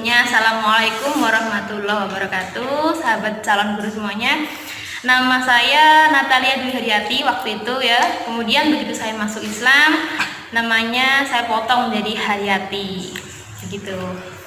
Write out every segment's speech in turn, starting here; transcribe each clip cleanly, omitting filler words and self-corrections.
Sebelumnya, Assalamualaikum warahmatullahi wabarakatuh, sahabat calon guru semuanya. Nama saya Natalia Dwi Haryati waktu itu ya. Kemudian begitu saya masuk Islam, namanya saya potong menjadi Haryati, begitu.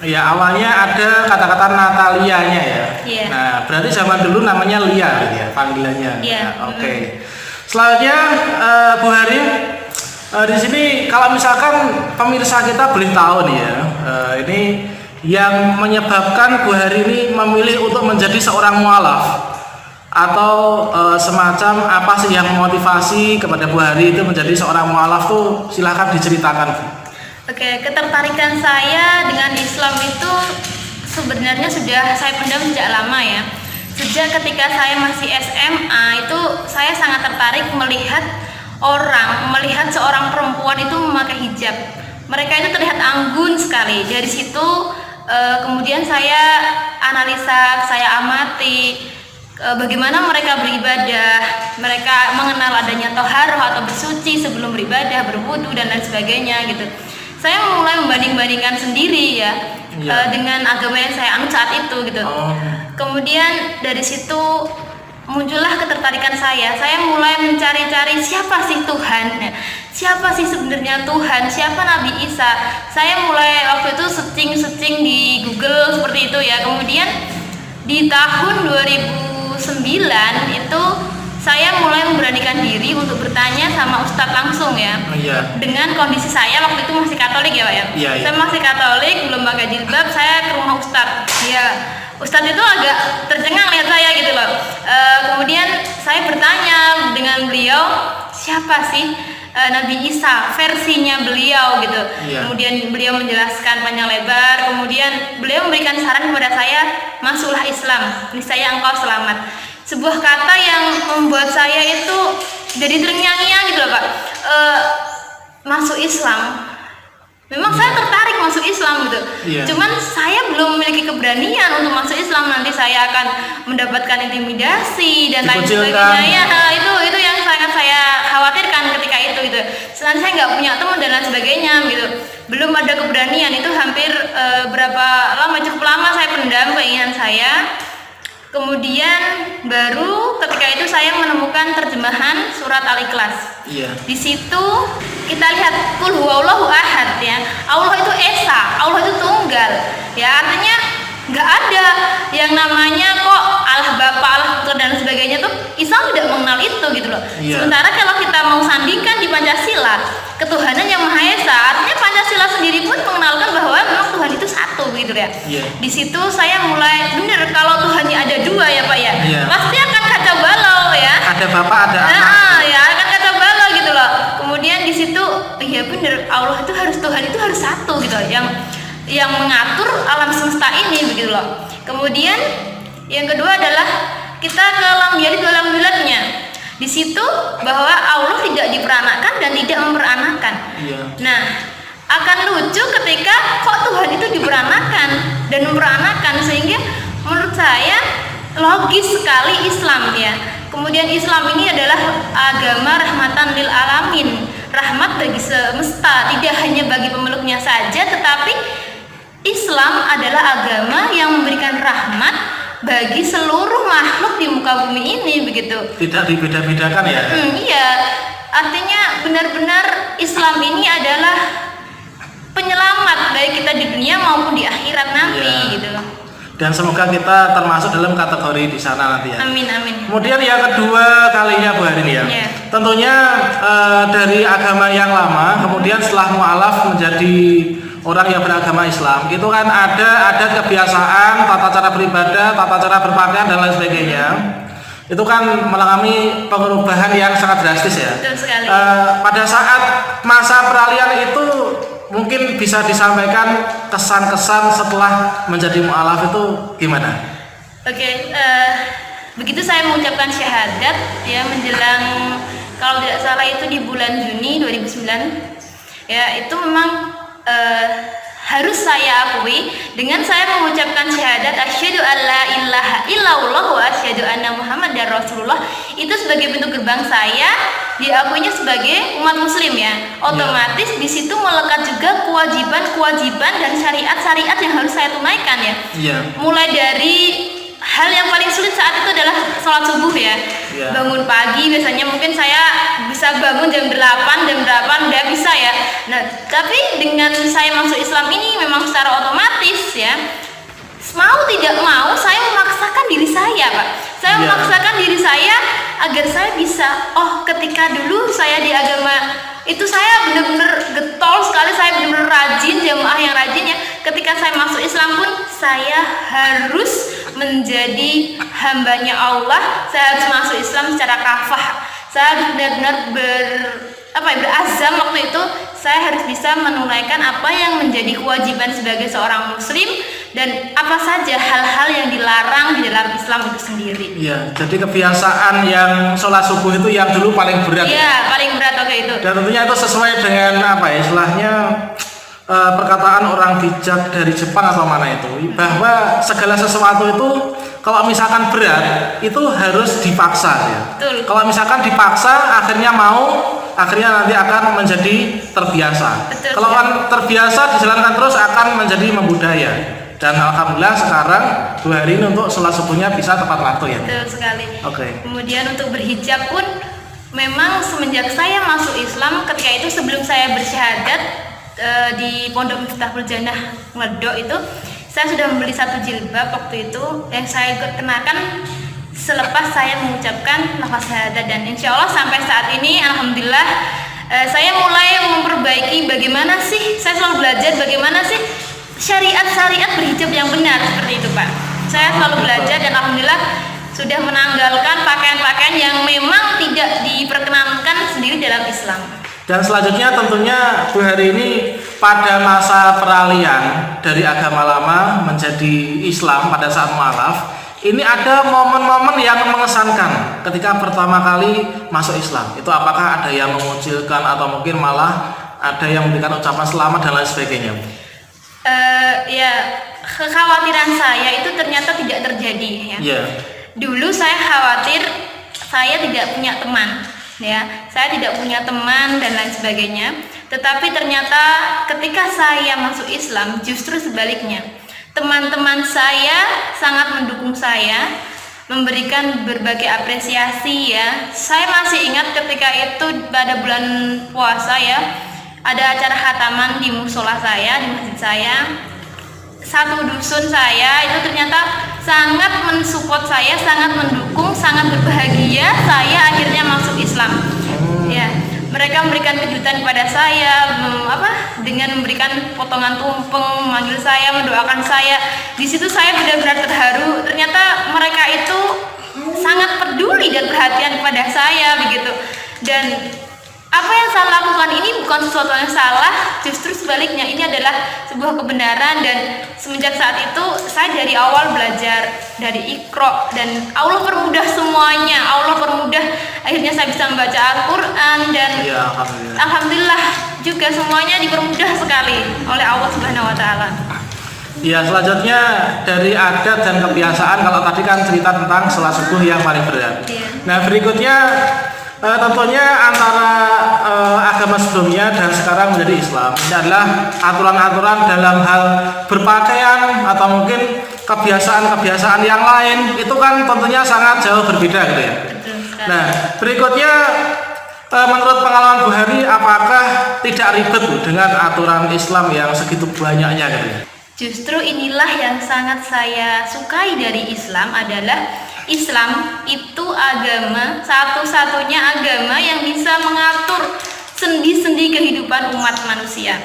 Ya, awalnya ada kata-kata Natalianya ya. Iya. Nah, berarti zaman dulu namanya Lia gitu ya, panggilannya. Iya. Nah, Oke. Selanjutnya Bu Hari, di sini kalau misalkan pemirsa kita boleh tahu nih ya, ini yang menyebabkan Bu Hari ini memilih untuk menjadi seorang mualaf atau semacam apa sih yang memotivasi kepada Bu Hari itu menjadi seorang mualaf tuh, silahkan diceritakan. Oke, ketertarikan saya dengan Islam itu sebenarnya sudah saya pendam sejak lama ya. Sejak ketika saya masih SMA itu saya sangat tertarik melihat seorang perempuan itu memakai hijab. Mereka itu terlihat anggun sekali. Dari situ kemudian saya analisa, saya amati bagaimana mereka beribadah, mereka mengenal adanya toharoh atau bersuci sebelum beribadah, berwudu dan lain sebagainya gitu. Saya mulai membanding-bandingkan sendiri ya, dengan agama yang saya anut saat itu gitu. Kemudian dari situ muncullah ketertarikan saya. Saya mulai mencari-cari siapa sih Tuhan, siapa sih sebenarnya Tuhan, siapa Nabi Isa. Saya mulai waktu itu searching di Google seperti itu ya. Kemudian di tahun 2009 itu saya mulai memberanikan diri untuk bertanya sama Ustadz langsung ya. Dengan kondisi saya waktu itu masih Katolik ya Pak ya. Saya masih Katolik, belum pakai jilbab. Saya ke rumah Ustadz. Ya, Ustadz itu agak tercengang lihat saya gitu loh. Kemudian saya bertanya dengan beliau, siapa sih Nabi Isa, versinya beliau gitu. Kemudian beliau menjelaskan panjang lebar. Kemudian beliau memberikan saran kepada saya, masuklah Islam, niscaya engkau selamat. Sebuah kata yang membuat saya itu jadi terngiang-ngiang gitu loh Pak. Masuk Islam. Memang saya tertarik masuk Islam gitu. Cuman saya belum memiliki keberanian untuk masuk Islam. Nanti saya akan mendapatkan intimidasi dan lain sebagainya. Ya, itu yang sangat saya khawatirkan ketika itu gitu. Selain saya nggak punya teman dan lain sebagainya gitu. Belum ada keberanian, itu hampir cukup lama saya pendam keinginan saya. Kemudian baru ketika itu saya menemukan terjemahan surat Al-Ikhlas. Di situ kita lihat Qul huwallahu ahad ya. Allah itu esa, Allah itu tunggal. Ya, artinya nggak ada yang namanya kok Allah Bapa, Allah Putra dan sebagainya tuh. Islam tidak mengenal itu gitu loh. Sementara kalau kita mau sandingkan di Pancasila, ketuhanan yang Maha Esa, artinya Pancasila sendiri pun mengenalkan bahwa memang Tuhan itu satu gitu ya. Di situ saya mulai bener kalau Tuhannya ada dua ya Pak ya. Pasti akan kacau balau ya. Ada Bapak, ada anak. Ya akan kacau balau gitu loh. Kemudian di situ iya bener, Allah itu harus, Tuhan itu harus satu gitu yang mengatur alam semesta ini begitu loh. Kemudian yang kedua adalah kita ke lam yalid wa lam yuladnya. Di situ bahwa Allah tidak diperanakan dan tidak memperanakan. Nah, akan lucu ketika kok Tuhan itu diperanakan dan memperanakan, sehingga menurut saya logis sekali Islam ya. Kemudian Islam ini adalah agama rahmatan lil alamin, rahmat bagi semesta, tidak hanya bagi pemeluknya saja, tetapi Islam adalah agama yang memberikan rahmat bagi seluruh makhluk di muka bumi ini begitu. Tidak dibeda-bedakan ya. Iya, artinya benar-benar Islam ini adalah penyelamat baik kita di dunia maupun di akhirat nanti gitu. Dan semoga kita termasuk dalam kategori di sana nanti ya. Amin amin. Kemudian yang kedua kalinya Bu Hari ini ya. Tentunya dari agama yang lama, kemudian setelah mualaf menjadi orang yang beragama Islam, itu kan ada kebiasaan, tata cara beribadah, tata cara berpakaian dan lain sebagainya. Itu kan mengalami perubahan yang sangat drastis ya. Betul sekali. Pada saat masa peralihan itu mungkin bisa disampaikan kesan-kesan setelah menjadi mualaf itu gimana? Begitu saya mengucapkan syahadat ya menjelang, kalau tidak salah itu di bulan Juni 2009 ya, itu memang harus saya akui dengan saya mengucapkan syahadat asyhadu alla ilaha illallah wa asyhadu anna muhammadar rasulullah, itu sebagai bentuk gerbang saya diakuinya sebagai umat muslim ya. Otomatis di situ melekat juga kewajiban kewajiban dan syariat-syariat yang harus saya tunaikan ya. Iya. Mulai dari hal yang paling sulit saat itu adalah sholat subuh ya. Bangun pagi biasanya mungkin saya bisa bangun jam 8 udah bisa ya. Nah, tapi dengan saya masuk Islam ini memang secara otomatis ya, mau tidak mau saya memaksakan diri saya, Pak. Saya memaksakan diri saya agar saya bisa, ketika dulu saya di agama itu saya benar-benar getol sekali, saya benar-benar rajin, jamaah yang rajin ya. Ketika saya masuk Islam pun saya harus menjadi hambanya Allah, saya harus masuk Islam secara kafah. Saya harus benar-benar berazam waktu itu saya harus bisa menunaikan apa yang menjadi kewajiban sebagai seorang muslim dan apa saja hal-hal yang dilarang di dalam Islam itu sendiri. Iya, jadi kebiasaan yang sholat subuh itu yang dulu paling berat. Iya, paling berat waktu itu. Dan tentunya itu sesuai dengan istilahnya perkataan orang bijak dari Jepang atau mana itu, bahwa segala sesuatu itu kalau misalkan berat itu harus dipaksa ya. Betul. Kalau misalkan dipaksa akhirnya nanti akan menjadi terbiasa. Betul. Kalau kan terbiasa dijalankan terus akan menjadi membudaya. Dan alhamdulillah sekarang 2 hari ini untuk sholat subuhnya bisa tepat waktu ya. Betul sekali. Oke. Kemudian untuk berhijab pun memang semenjak saya masuk Islam, ketika itu sebelum saya bersyahadat di Pondok Miftahul Jannah Ngledok itu, saya sudah membeli 1 jilbab waktu itu yang saya kenakan selepas saya mengucapkan lafaz syahadat, dan insya Allah sampai saat ini alhamdulillah saya mulai memperbaiki bagaimana sih, saya selalu belajar bagaimana sih syariat-syariat berhijab yang benar seperti itu, Pak. Saya selalu belajar dan alhamdulillah sudah menanggalkan pakaian-pakaian yang memang tidak diperkenankan sendiri dalam Islam. Dan selanjutnya tentunya Bu Hari ini pada masa peralihan dari agama lama menjadi Islam pada saat mualaf, ini ada momen-momen yang mengesankan ketika pertama kali masuk Islam. Itu apakah ada yang mengucilkan atau mungkin malah ada yang memberikan ucapan selamat dan lain sebagainya? Kekhawatiran saya itu ternyata tidak terjadi ya. Yeah. Dulu saya khawatir saya tidak punya teman ya, saya tidak punya teman dan lain sebagainya. Tetapi ternyata ketika saya masuk Islam justru sebaliknya. Teman-teman saya sangat mendukung saya, memberikan berbagai apresiasi ya. Saya masih ingat ketika itu pada bulan puasa ya, ada acara khataman di musola saya, di masjid saya. Satu dusun saya itu ternyata sangat mensupport saya, sangat mendukung, sangat berbahagia saya akhirnya masuk Islam. Ya, mereka memberikan kejutan kepada saya, dengan memberikan potongan tumpeng, memanggil saya, mendoakan saya. Di situ saya benar-benar terharu. Ternyata mereka itu sangat peduli dan perhatian kepada saya begitu. Dan apa yang saya lakukan ini bukan sesuatu yang salah, justru sebaliknya ini adalah sebuah kebenaran. Dan semenjak saat itu saya dari awal belajar dari Iqra dan Allah permudah semuanya. Allah permudah, akhirnya saya bisa membaca Al-Quran dan ya, alhamdulillah juga semuanya dipermudah sekali oleh Allah Subhanahu wa Ta'ala. Ya, selanjutnya dari adat dan kebiasaan, kalau tadi kan cerita tentang sholat subuh yang paling berat. Nah, berikutnya tentunya antara agama sebelumnya dan sekarang menjadi Islam, ini adalah aturan-aturan dalam hal berpakaian atau mungkin kebiasaan-kebiasaan yang lain itu kan tentunya sangat jauh berbeda gitu ya. Nah, berikutnya menurut pengalaman Bu Hari, apakah tidak ribet dengan aturan Islam yang segitu banyaknya gitu ya? Justru inilah yang sangat saya sukai dari Islam, adalah Islam itu agama, satu-satunya agama yang bisa mengatur sendi-sendi kehidupan umat manusia.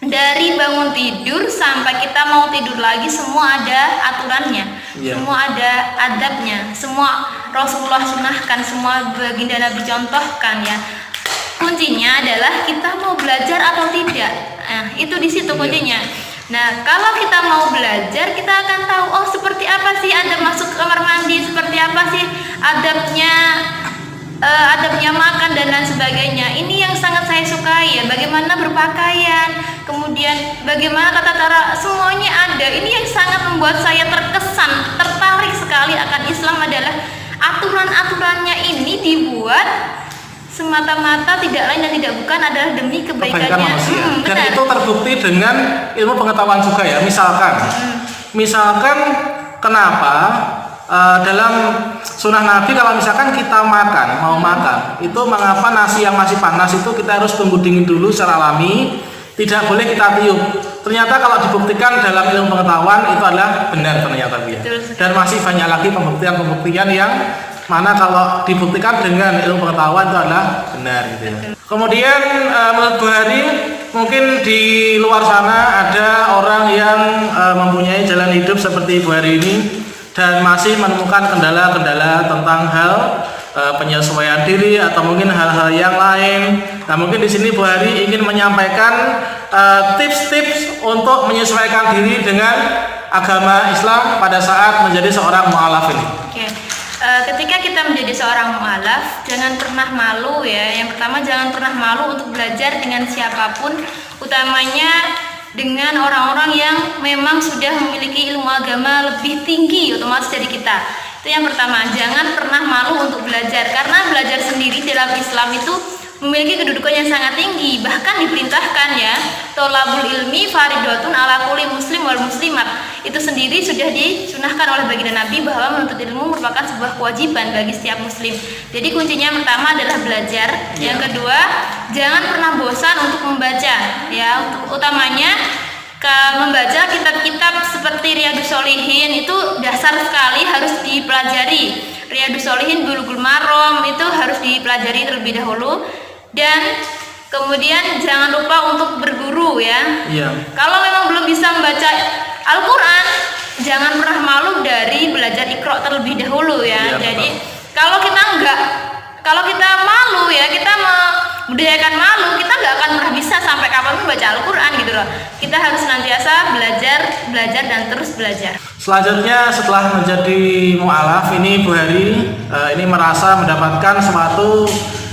Dari bangun tidur sampai kita mau tidur lagi, semua ada aturannya, semua ada adabnya, semua Rasulullah sunahkan, semua baginda Nabi contohkan ya. Kuncinya adalah kita mau belajar atau tidak. Nah, itu di situ kuncinya. Nah, kalau kita mau belajar, kita akan tahu seperti apa sih adab masuk ke kamar mandi, seperti apa sih adabnya makan dan lain sebagainya. Ini yang sangat saya sukai ya, bagaimana berpakaian, kemudian bagaimana tata cara, semuanya ada. Ini yang sangat membuat saya terkesan, tertarik sekali akan Islam adalah aturan-aturannya ini dibuat semata-mata tidak lain dan tidak bukan adalah demi kebaikannya manusia. Dan benar. itu terbukti dengan ilmu pengetahuan juga ya. Misalkan kenapa dalam sunnah Nabi kalau misalkan kita mau makan, itu mengapa nasi yang masih panas itu kita harus tunggu dingin dulu secara alami, tidak boleh kita tiup. Ternyata kalau dibuktikan dalam ilmu pengetahuan itu adalah benar ternyata ya. Dan masih banyak lagi pembuktian yang mana kalau dibuktikan dengan ilmu pengetahuan itu adalah benar gitu ya. Kemudian menurut Bu Hari, mungkin di luar sana ada orang yang mempunyai jalan hidup seperti Bu Hari ini dan masih menemukan kendala-kendala tentang hal penyesuaian diri atau mungkin hal-hal yang lain. Nah, mungkin di sini Bu Hari ingin menyampaikan tips-tips untuk menyesuaikan diri dengan agama Islam pada saat menjadi seorang mu'alaf ini. Oke. Ketika kita menjadi seorang mu'alaf, jangan pernah malu ya. Yang pertama, jangan pernah malu untuk belajar dengan siapapun, utamanya dengan orang-orang yang memang sudah memiliki ilmu agama lebih tinggi otomatis dari kita. Itu yang pertama, jangan pernah malu untuk belajar, karena belajar sendiri dalam Islam itu memiliki kedudukan yang sangat tinggi, bahkan diperintahkan ya, tolabul ilmi faridatun ala kulli muslim wal muslimat. Itu sendiri sudah disunahkan oleh baginda Nabi bahwa menuntut ilmu merupakan sebuah kewajiban bagi setiap muslim. Jadi kuncinya pertama adalah belajar. Yang kedua, jangan pernah bosan untuk membaca ya, utamanya membaca kitab-kitab seperti Riyadhus Shalihin itu dasar sekali, harus dipelajari. Riyadhus Shalihin, Bulughul Maram itu harus dipelajari terlebih dahulu. Dan kemudian jangan lupa untuk berguru ya. Kalau memang belum bisa membaca Al-Quran, jangan pernah malu dari belajar Iqra terlebih dahulu ya. Jadi kalau kita malu ya, kita membudayakan malu, kita nggak akan pernah bisa sampai kapanpun baca Al-Quran gitu loh. Kita harus senantiasa belajar dan terus belajar. Selanjutnya, setelah menjadi mu'alaf ini Bu Hari ini merasa mendapatkan suatu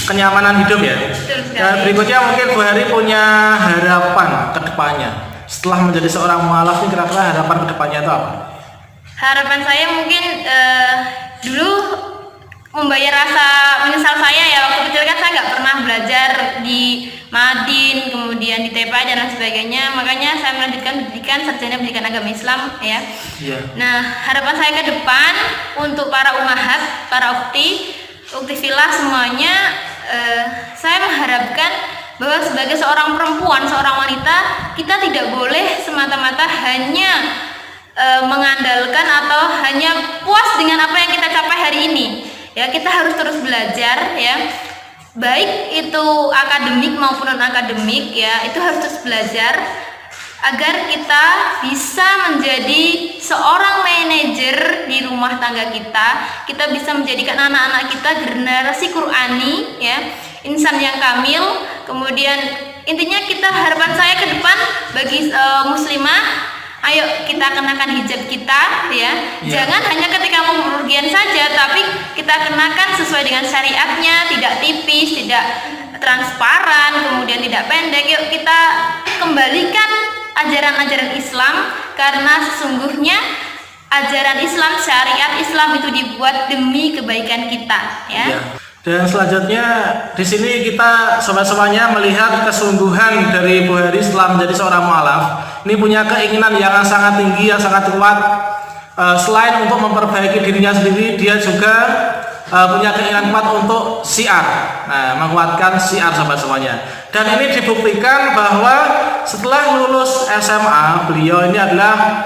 kenyamanan hidup ya. Dan berikutnya mungkin Bu Hari punya harapan ke depannya. Setelah menjadi seorang mu'alaf ini, kira-kira harapan ke depannya itu apa? Harapan saya mungkin dulu membayar rasa menyesal saya ya, waktu kecil kan saya nggak pernah belajar di Madin, kemudian di TPA dan lain sebagainya, makanya saya melanjutkan pendidikan sarjana pendidikan agama Islam ya. Nah, harapan saya ke depan untuk para ummahat, para ukti filah semuanya, saya mengharapkan bahwa sebagai seorang perempuan, seorang wanita, kita tidak boleh semata-mata hanya mengandalkan atau hanya puas dengan apa yang kita capai hari ini. Ya, kita harus terus belajar ya, baik itu akademik maupun non akademik ya, itu harus terus belajar agar kita bisa menjadi seorang manajer di rumah tangga kita. Kita bisa menjadikan anak-anak kita generasi Qur'ani ya, insan yang kamil. Kemudian intinya kita, harapan saya ke depan bagi muslimah, ayo kita kenakan hijab kita ya. Jangan hanya ketika mau bepergian saja, tapi kita kenakan sesuai dengan syariatnya, tidak tipis, tidak transparan, kemudian tidak pendek. Yuk kita kembalikan ajaran-ajaran Islam, karena sesungguhnya ajaran Islam, syariat Islam itu dibuat demi kebaikan kita ya. Dan selanjutnya di sini kita sobat-sobatnya melihat kesungguhan dari Bu Hari setelah menjadi seorang mu'alaf. Ini punya keinginan yang sangat tinggi, yang sangat kuat. Selain untuk memperbaiki dirinya sendiri, dia juga punya keinginan kuat untuk syiar. Nah, menguatkan syiar sobat-sobatnya. Dan ini dibuktikan bahwa setelah lulus SMA, beliau ini adalah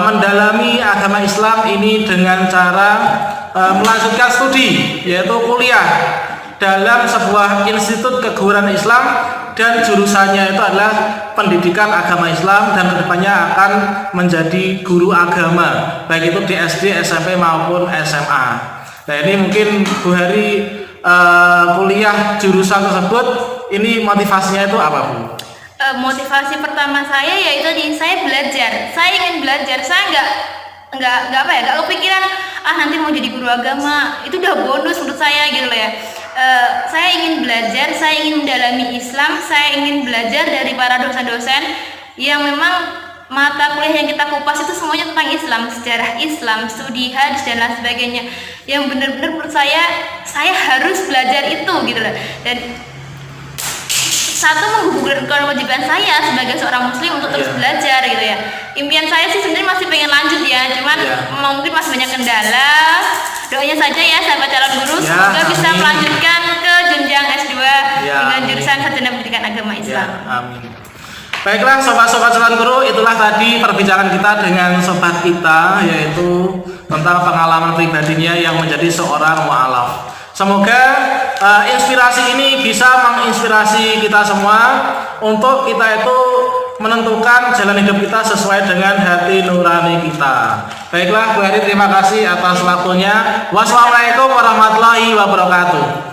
mendalami agama Islam ini dengan cara melanjutkan studi, yaitu kuliah dalam sebuah institut keguruan Islam, dan jurusannya itu adalah pendidikan agama Islam, dan kedepannya akan menjadi guru agama baik itu di SD, SMP maupun SMA. Nah, ini mungkin Bu Hari kuliah jurusan tersebut, ini motivasinya itu apa Bu? Motivasi pertama saya yaitu saya belajar. Saya ingin belajar. Saya nggak kepikiran nanti mau jadi guru agama, itu udah bonus menurut saya gitu loh ya. Saya ingin belajar, saya ingin mendalami Islam, saya ingin belajar dari para dosen-dosen yang memang mata kuliah yang kita kupas itu semuanya tentang Islam, sejarah Islam, studi hadis dan lain sebagainya. Yang benar-benar menurut saya harus belajar itu gitu loh. Dan satu menggugurkan kewajiban saya sebagai seorang muslim untuk terus belajar gitu ya. Impian saya sih sebenarnya masih pengen lanjut ya, cuman mungkin masih banyak kendala. Doanya saja ya sahabat calon guru, semoga bisa melanjutkan ke jenjang S2 dengan jurusan Sarjana Pendidikan Agama Islam. Amin. Baiklah sobat-sobat calon guru, itulah tadi perbincangan kita dengan sobat kita, yaitu tentang pengalaman pribadinya yang menjadi seorang mu'alaf. Semoga inspirasi ini bisa menginspirasi kita semua untuk kita itu menentukan jalan hidup kita sesuai dengan hati nurani kita. Baiklah Bu Heri, terima kasih atas waktunya. Wassalamualaikum warahmatullahi wabarakatuh.